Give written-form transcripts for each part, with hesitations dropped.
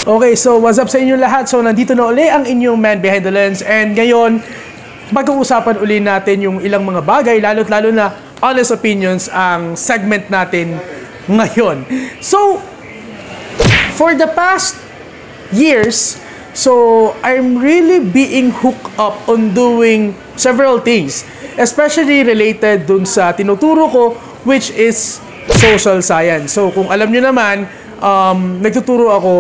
Okay, so what's up sa inyo lahat? So nandito na uli ang inyong man behind the lens, and ngayon pag-uusapan uli natin yung ilang mga bagay, lalo na honest opinions ang segment natin ngayon. So for the past years, so I'm really being hooked up on doing several things, especially related dun sa tinuturo ko, which is social science. So kung alam nyo naman, nagtuturo ako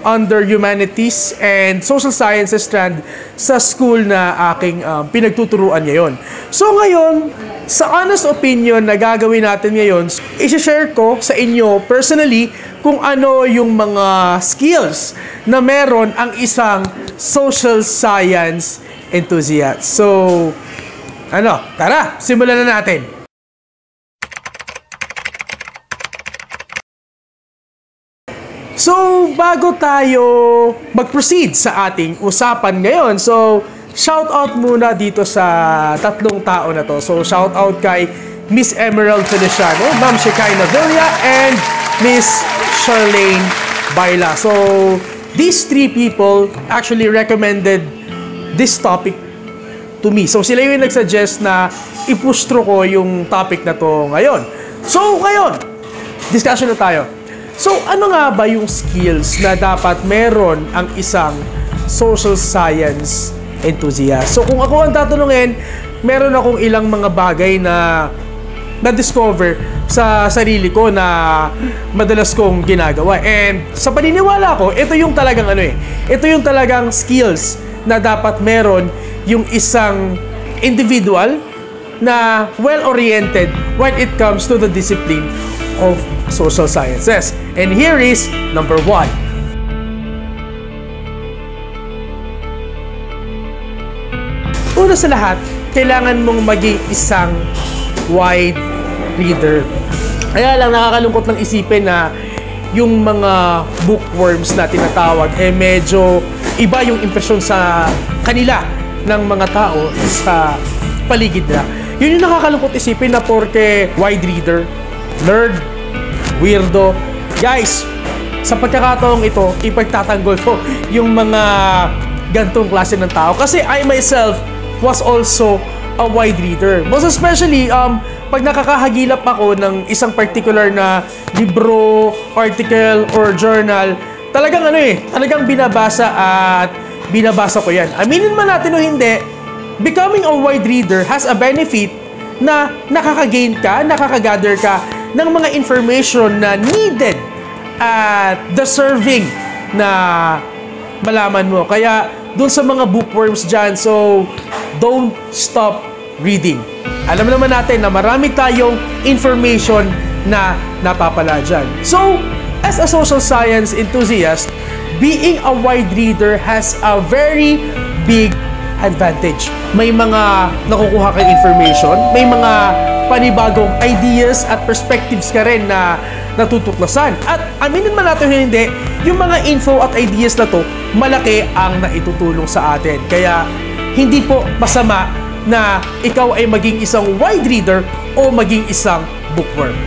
under humanities and social sciences strand sa school na aking pinagtuturuan ngayon. So ngayon, sa honest opinion na gagawin natin ngayon, i-share ko sa inyo personally kung ano yung mga skills na meron ang isang social science enthusiast. So, tara, simulan na natin. So, bago tayo mag-proceed sa ating usapan ngayon, so, shout out muna dito sa tatlong tao na to. So, shout out kay Miss Emerald Feliciano, Ma'am Shekinah Villa, and Miss Charlene Baila. So, these three people actually recommended this topic to me. So, sila yung nagsuggest na i-push through ko yung topic na to ngayon. So, ngayon, discussion na tayo. So, ano nga ba yung skills na dapat meron ang isang social science enthusiast? So, kung ako ang tatanungin, meron akong ilang mga bagay na na-discover sa sarili ko na madalas kong ginagawa. And sa paniniwala ko, ito yung talagang ito yung talagang skills na dapat meron yung isang individual na well-oriented when it comes to the discipline of social sciences. And here is number 1. Una sa lahat, kailangan mong maging isang wide reader. Kaya lang nakakalungkot lang isipin na yung mga bookworms na tinatawag, medyo iba yung impresyon sa kanila ng mga tao sa paligid na. Yun yung nakakalungkot isipin na porke wide reader, nerd, weirdo. Guys, sa pagkakataong ito, ipagtatanggol ko yung mga gantong klase ng tao. Kasi I myself was also a wide reader. Most especially, pag nakakahagilap ako ng isang particular na libro, article, or journal, talagang talagang binabasa at binabasa ko yan. Aminin man natin o hindi, becoming a wide reader has a benefit na nakaka-gain ka, nakaka-gather ka ng mga information na needed at deserving na malaman mo. Kaya dun sa mga bookworms dyan, so don't stop reading. Alam naman natin na marami tayong information na napapala dyan. So, as a social science enthusiast, being a wide reader has a very big advantage. May mga nakukuha kang information, may mga panibagong ideas at perspectives ka rin na natutuklasan. At aminin man natin hindi, yung mga info at ideas na to, malaki ang naitutulong sa atin. Kaya hindi po masama na ikaw ay maging isang wide reader o maging isang bookworm.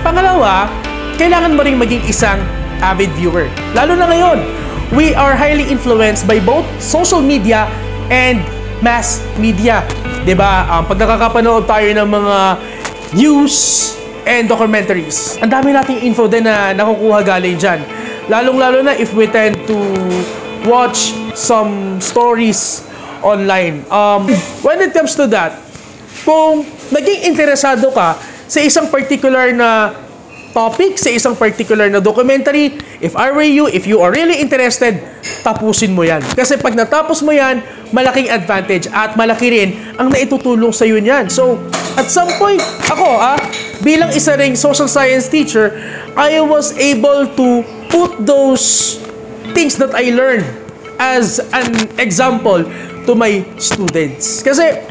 Pangalawa, kailangan mo rin maging isang avid viewer. Lalo na ngayon, we are highly influenced by both social media and mass media. Diba? Pag nakakapanood tayo ng mga news and documentaries, ang dami nating info din na nakukuha galing dyan. Lalong-lalo na if we tend to watch some stories online. When it comes to that, kung naging interesado ka sa isang particular na topic, sa isang particular na documentary, if I were you, if you are really interested, tapusin mo yan. Kasi pag natapos mo yan, malaking advantage at malaki rin ang naitutulong sa iyo niyan. So, at some point, ako, bilang isa ring social science teacher, I was able to put those things that I learned as an example to my students. Kasi,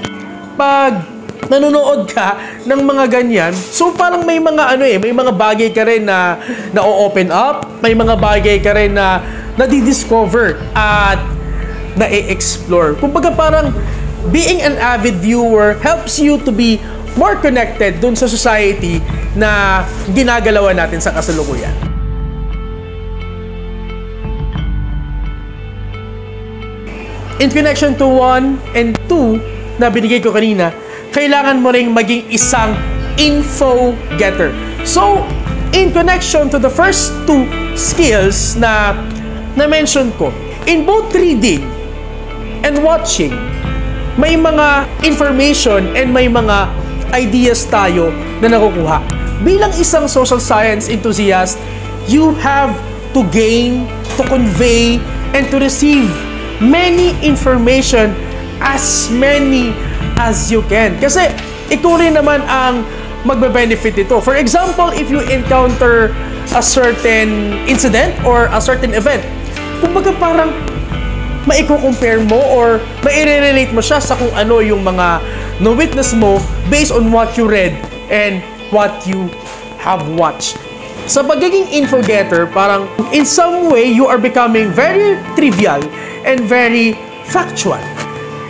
pag nanonood ka ng mga ganyan, so parang may mga may mga bagay ka rin na na-open up, may mga bagay ka rin na nadi-discover at na-explore. Kumbaga parang being an avid viewer helps you to be more connected dun sa society na ginagalawan natin sa kasalukuyan. in connection to 1 and 2 na binigay ko kanina, kailangan mo ring maging isang info getter. So, in connection to the first two skills na na-mention ko, in both reading and watching, may mga information and may mga ideas tayo na nakukuha. Bilang isang social science enthusiast, you have to gain, to convey, and to receive many information, as many as you can. Kasi ikaw rin naman ang magbe-benefit ito. For example, if you encounter a certain incident or a certain event, kumbaga parang maiko-compare mo or mai-relate mo siya sa kung ano yung mga na-witness mo based on what you read and what you have watched. Sa pagiging info-getter, parang in some way, you are becoming very trivial and very factual.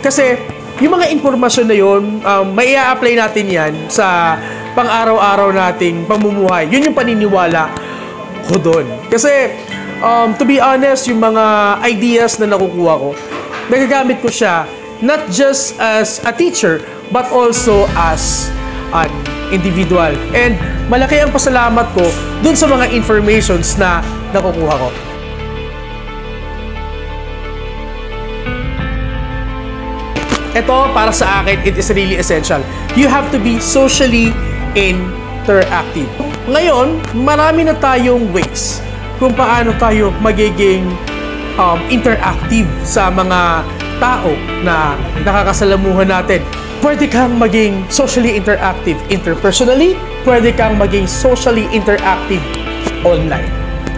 Kasi yung mga informasyon na yun, may i-apply natin yan sa pang-araw-araw nating pamumuhay. Yun yung paniniwala ko doon. Kasi, to be honest, yung mga ideas na nakukuha ko, nagagamit ko siya not just as a teacher, but also as an individual. And malaki ang pasalamat ko dun sa mga informations na nakukuha ko. Ito, para sa akin, it is really essential. You have to be socially interactive. Ngayon, marami na tayong ways kung paano tayo magiging interactive sa mga tao na nakakasalamuhan natin. Pwede kang maging socially interactive interpersonally, pwede kang maging socially interactive online.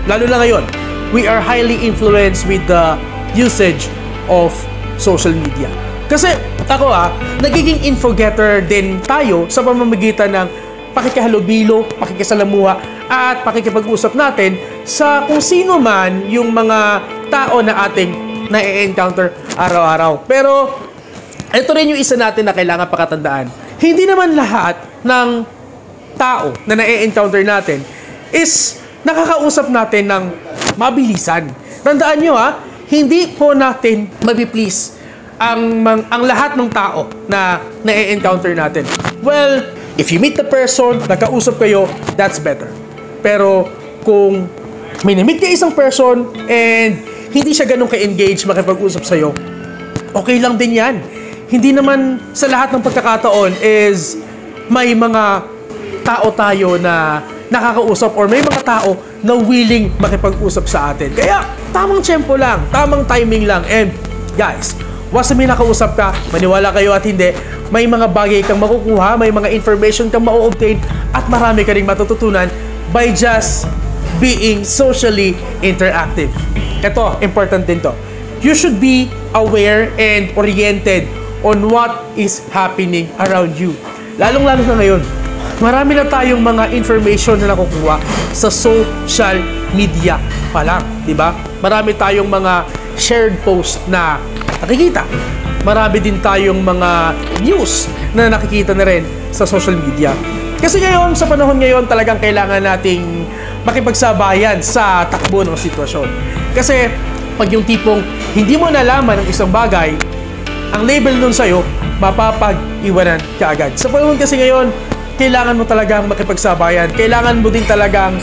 Lalo na ngayon, we are highly influenced with the usage of social media. Kasi ako nagiging info-getter din tayo sa pamamagitan ng pakikihalubilo, pakikisalamuha, at pakikipag-usap natin sa kung sino man yung mga tao na ating na-encounter araw-araw. Pero ito rin yung isa natin na kailangan pakatandaan. Hindi naman lahat ng tao na na-encounter natin is nakakausap natin ng mabilisan. Tandaan nyo hindi po natin mabiplease ang lahat ng tao na na-encounter natin. Well, if you meet the person, nagkausap kayo, that's better. Pero kung may na-meet ka isang person and hindi siya ganun ka-engage makipag-usap sa'yo, okay lang din yan. Hindi naman sa lahat ng pagkakataon is may mga tao tayo na nakakausap or may mga tao na willing makipag-usap sa atin. Kaya tamang tempo lang, tamang timing lang. And guys, once may nakausap ka, maniwala kayo at hindi, may mga bagay kang makukuha, may mga information kang ma-obtain, at marami ka ring matututunan by just being socially interactive. Ito, important din to. You should be aware and oriented on what is happening around you. Lalong-lalo na ngayon, marami na tayong mga information na nakukuha sa social media pa lang, di ba? Marami tayong mga shared post na nakikita. Marami din tayong mga news na nakikita na rin sa social media. Kasi ngayon, sa panahon ngayon, talagang kailangan nating makipagsabayan sa takbo ng sitwasyon. Kasi pag yung tipong hindi mo nalaman ang isang bagay, ang label nun sa'yo, mapapag-iwanan ka agad. Sa panahon kasi ngayon, kailangan mo talagang makipagsabayan. Kailangan mo din talagang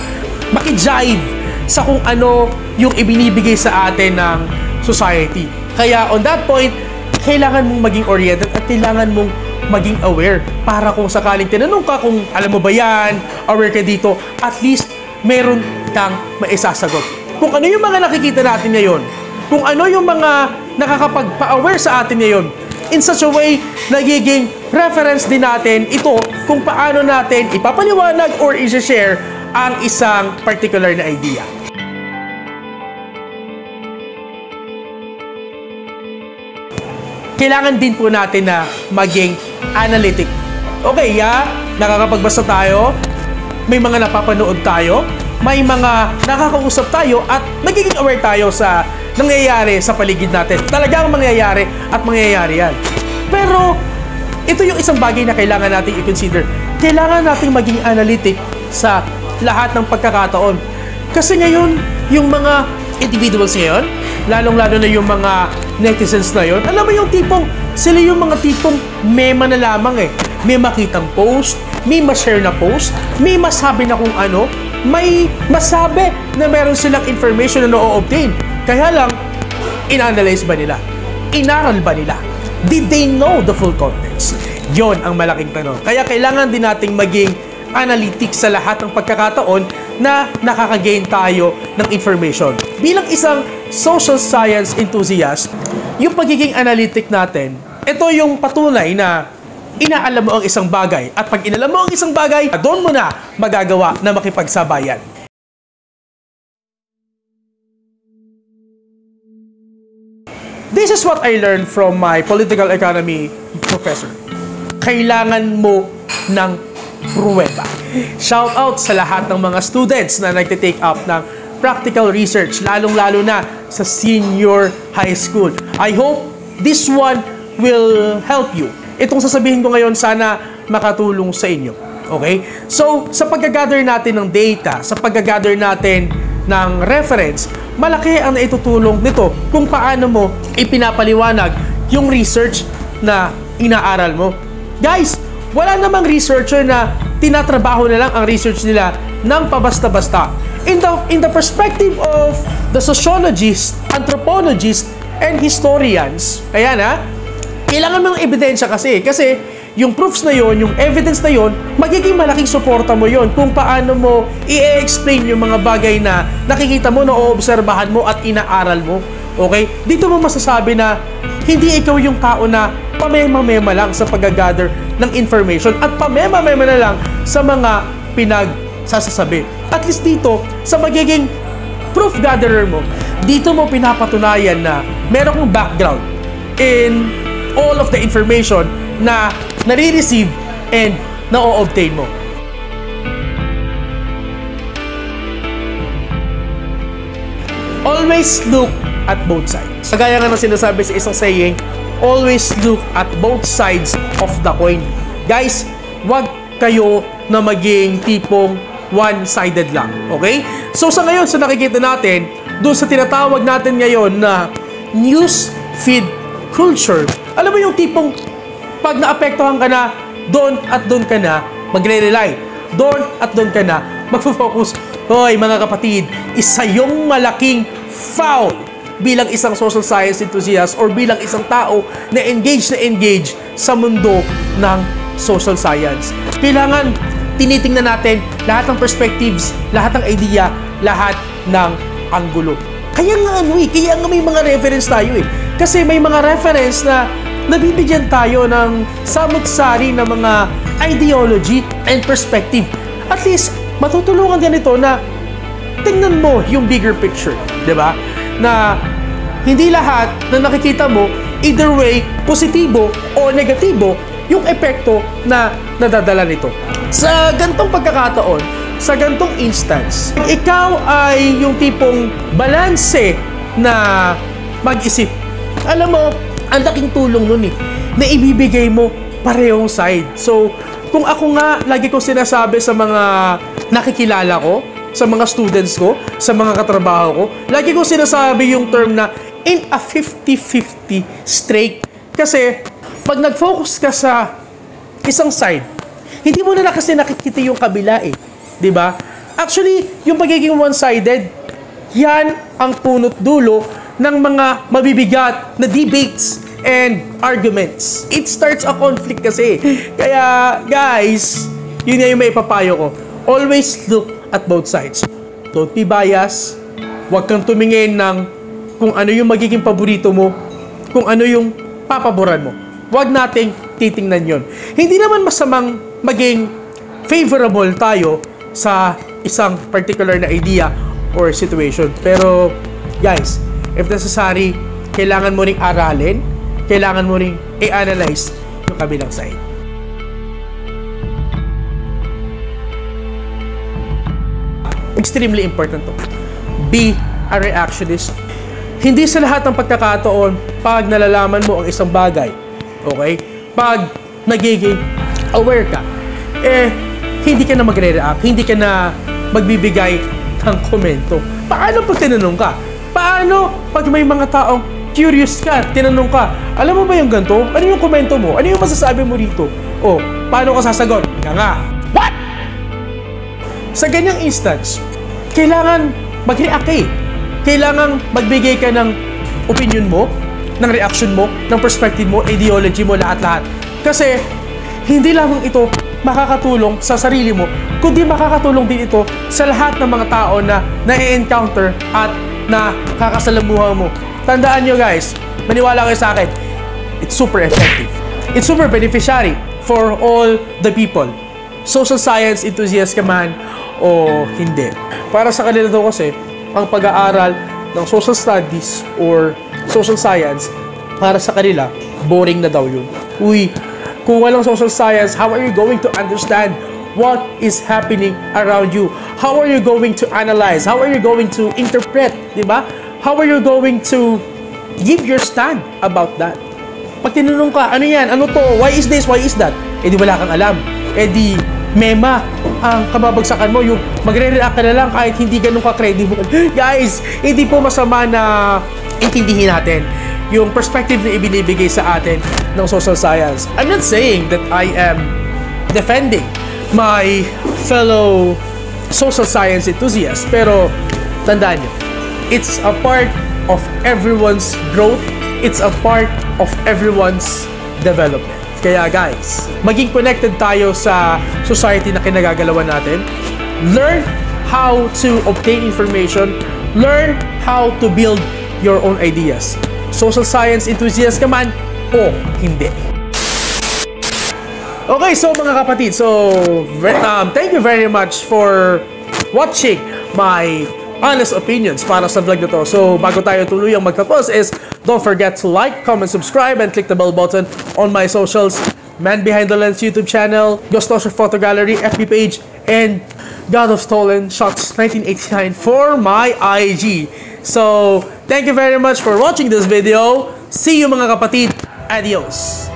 makijive sa kung ano yung ibinibigay sa atin ng society. Kaya on that point, kailangan mong maging oriented at kailangan mong maging aware para kung sakaling tinanong ka kung alam mo ba yan, aware ka dito, at least meron kang maisasagot. Kung ano yung mga nakikita natin ngayon, kung ano yung mga nakakapagpa-aware sa atin ngayon, in such a way, nagiging reference din natin ito kung paano natin ipapaliwanag or i-share ang isang particular na idea. Kailangan din po natin na maging analytic. Okay, nakakapagbasa tayo, may mga napapanood tayo, may mga nakakausap tayo, at nagiging aware tayo sa nangyayari sa paligid natin. Talagang mangyayari at mangyayari yan. Pero, ito yung isang bagay na kailangan nating i-consider. Kailangan nating maging analytic sa lahat ng pagkakataon. Kasi ngayon, yung mga individuals ngayon, lalong-lalo na yung mga netizens na yon. Alam mo yung tipong, sila yung mga tipong mema na lamang eh. May makitang post, may ma-share na post, may masabi na kung ano, may masabi na meron silang information na na-obtain. Kaya lang, in-analyze ba nila? Inaral ba nila? Did they know the full context? Yon ang malaking tanong. Kaya kailangan din nating maging analytic sa lahat ng pagkakataon na nakaka-gain tayo ng information. Bilang isang social science enthusiast, yung pagiging analytic natin, ito yung patunay na inaalam mo ang isang bagay. At pag inalam mo ang isang bagay, doon mo na magagawa na makipagsabayan. This is what I learned from my political economy professor. Kailangan mo ng pruweba. Shout out sa lahat ng mga students na nagte-take up ng practical research, lalong-lalo na sa senior high school. I hope this one will help you. Itong sasabihin ko ngayon, sana makatulong sa inyo. Okay? So, sa pag-gather natin ng data, sa pag-gather natin ng reference, malaki ang naitutulong nito kung paano mo ipinapaliwanag yung research na inaaral mo. Guys, wala namang researcher na tinatrabaho na lang ang research nila ng pabasta-basta. In the perspective of the sociologists, anthropologists, and historians, ayan kailangan mo ng ebidensya kasi yung proofs na yon, yung evidence na yon, magiging malaking suporta mo yon kung paano mo i-explain yung mga bagay na nakikita mo, na-oobserbahan mo at inaaral mo. Okay? Dito mo masasabi na hindi ikaw yung tao na pamema-mema lang sa pag-gather ng information at pamema-mema na lang sa mga pinagsasasabi. At least dito, sa magiging proof gatherer mo, dito mo pinapatunayan na meron kang background in all of the information na nare-receive and na-o-obtain mo. Always look at both sides. Kagaya nga ng sinasabi sa isang saying, always look at both sides of the coin. Guys, wag kayo na maging tipong one-sided lang. Okay? So sa ngayon, sa nakikita natin, doon sa tinatawag natin ngayon na news feed culture, alam mo yung tipong pag naapektuhan ka na, doon at doon ka na magre-rely. Doon at doon ka na magfo-focus. Hoy mga kapatid, isa yung malaking foul bilang isang social science enthusiast or bilang isang tao na engage sa mundo ng social science. Kailangan tinitingnan natin lahat ng perspectives, lahat ng idea, lahat ng anggulo. Kaya nga kaya nga may mga reference tayo Kasi may mga reference na nabibigyan tayo ng samut-sari na mga ideology and perspective. At least, matutulungan din ito na tingnan mo yung bigger picture, di ba? Na hindi lahat na nakikita mo, either way, positibo o negatibo, yung epekto na nadadala nito. Sa gantong pagkakataon, sa gantong instance, ikaw ay yung tipong balanse na mag-isip. Alam mo, ang laking tulong nun na ibibigay mo parehong side. So, kung ako nga, lagi ko sinasabi sa mga nakikilala ko, sa mga students ko, sa mga katrabaho ko, lagi ko sinasabi yung term na in a 50-50 straight. Kasi, pag nag-focus ka sa isang side, hindi mo na kasi nakikita yung kabila Diba? Actually, yung pagiging one-sided, yan ang punot dulo ng mga mabibigat na debates and arguments. It starts a conflict kasi. Kaya, guys, yun yung may papayo ko. Always look at both sides. Don't be biased. Huwag kang tumingin ng kung ano yung magiging paborito mo, kung ano yung papaboran mo. Huwag nating titingnan yon. Hindi naman masamang maging favorable tayo sa isang particular na idea or situation. Pero, guys, if necessary, kailangan mo ring aralin, kailangan mo ring i-analyze yung kabilang side. Extremely important to. Be a reactionist. Hindi sa lahat ng pagkakataon, pag nalalaman mo ang isang bagay, okay? Pag nagiging aware ka, hindi ka na magre-react, hindi ka na magbibigay ng komento. Paano pag tinanong ka? Paano pag may mga taong curious ka, tinanong ka, alam mo ba yung ganito? Ano yung komento mo? Ano yung masasabi mo rito? O, paano ka sasagot? Nga. What? Sa ganyang instance, kailangan mag-react eh. Kailangan magbigay ka ng opinion mo, ng reaction mo, ng perspective mo, ideology mo, lahat-lahat. Kasi, hindi lamang ito makakatulong sa sarili mo, kundi makakatulong din ito sa lahat ng mga tao na na-encounter at nakakasalamuha mo. Tandaan nyo guys, maniwala kayo sa akin, it's super effective. It's super beneficiary for all the people. Social science enthusiast ka man o hindi. Para sa kanila daw kasi, ang pag-aaral ng social studies or social science, para sa kanila, boring na daw yun. Uy, kung walang social science, how are you going to understand what is happening around you? How are you going to analyze? How are you going to interpret? Diba? How are you going to give your stand about that? Pag tinanong ka, ano yan? Ano to? Why is this? Why is that? Eh di wala kang alam. Eh di mema ang kababagsakan mo. Yung magre-react ka na lang kahit hindi ganun ka-credible. Guys, hindi po masama na intindihin natin yung perspective na ibinibigay sa atin ng social science. I'm not saying that I am defending my fellow social science enthusiasts, pero tandaan nyo, it's a part of everyone's growth, it's a part of everyone's development. Kaya guys, maging connected tayo sa society na kinagagalawan natin. Learn how to obtain information, learn how to build your own ideas. Social science enthusiast ka man o hindi. Okay, so mga kapatid, thank you very much for watching my honest opinions para sa vlog na to. So bago tayo tuluyang magtapos is don't forget to like, comment, subscribe, and click the bell button on my socials. Man Behind the Lens YouTube channel, Gustosio Photo Gallery FB page, and God of Stolen Shots 1989 for my IG. So, thank you very much for watching this video. See you mga kapatid. Adios.